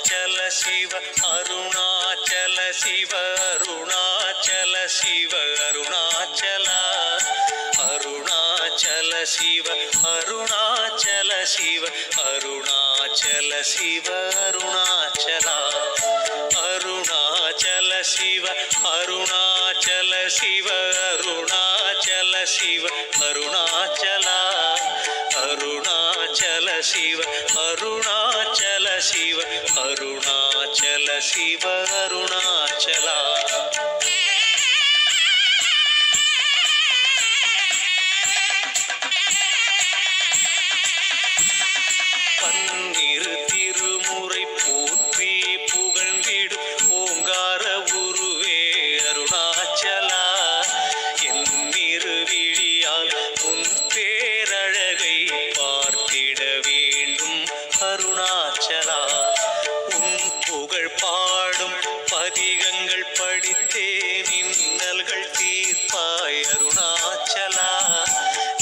शिव अरुणाचल शिव अरुणाचल शिव अरुणाचल अरुणाचल शिव अरुणाचल शिव अरुणाचल शिव अरुणाचल अरुणाचल शिव अरुणाचल शिव अरुणाचल शिव अरुणाचल अरुणाचल शिव अरुणाचल शिव अरुणाचल शिव अरुणाचल பன்னிரு திருமுறை போற்றி புகழ்ந்திடும் ஓங்கார உருவே அருணாச்சலா என்னிரு விழியால் உன் பேரழகை பார்த்திட வேண்டும் அருணாச்சலா உன் புகழ் பாடும் பதிகங்கள் படித்தேன் இன்னல்கள் தீர்ப்பாய் அருணாச்சலா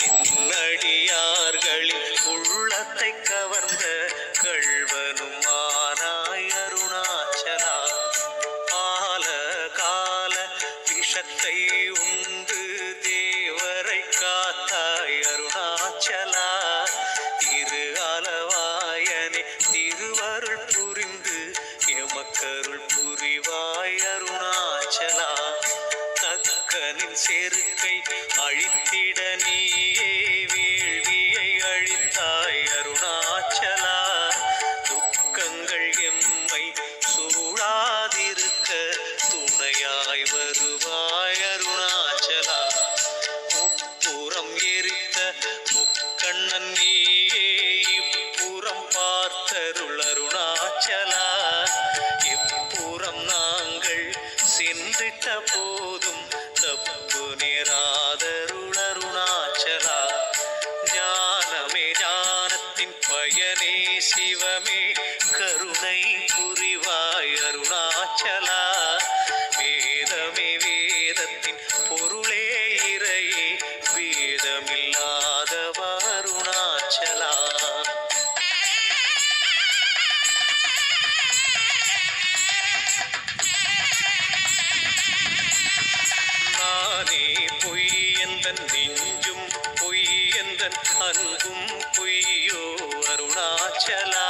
என்னடியார்களின் உள்ளத்தை கவர்ந்த கள்வனும் ஆனாய் அருணாச்சலா ஆல கால விஷத்தை உண்டு தேவரை காத்தாய் அருணாச்சலா திரு அளவாயனே திருவருள் புரிந்து எமக்கருள் புரிவாய் அருணாச்சலா தக்கனின் செருக்கை அழித்திட நீயே வேள்வியை அழித்தாய் அருணாச்சலா துக்கங்கள் எம்மை சூழாதிருக்க துணையாய் வருவாய் அருணாச்சலா முப்புறம் எரித்த முக்கண்ணன் நீயே இப்புறம் பார்த்தருள் அருணாச்சலா இப்புறம் நாங்கள் சென்றிட்ட போதும் தப்பு நேராதருள் அருணாச்சலா ஞானமே ஞானத்தின் பயனே சிவமே கருணை புரிவாய் அருணாச்சலா வேதமே வேதத்தின் பொருளே இறையே வேதமில்லாதவ அருணாச்சலா நானே பொய் எந்தன் நெஞ்சும் பொய் எந்தன் அன்பும் பொய்யோ அருணாச்சலா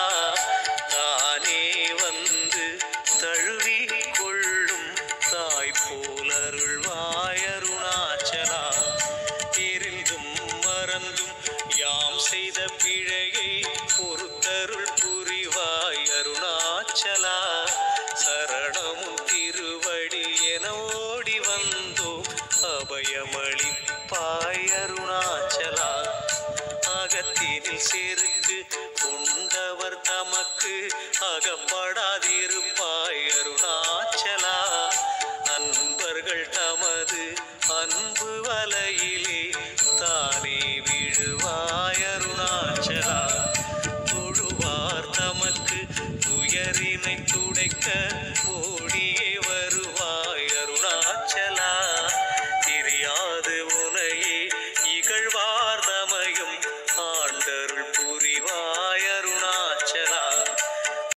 தானே வந்து தழுவி கொள்ளும் தாய் போல் அருள்வாய் அருணாச்சலா தெரிந்தும் மறந்தும் யாம் செய்த பிழையை பொறுத்தருள் புரிவாய் அருணாச்சலா சரணமும் திருவடி என ஓடி வந்தோம் அபயமளிப்பாய் அருணாச்சலா அகத்தினில் செருக்கு கொண்டவர் தமக்கு அகப்படாதிருப்பாய் அருணாச்சலா அன்பர்கள் தமது அன்பு வலையிலே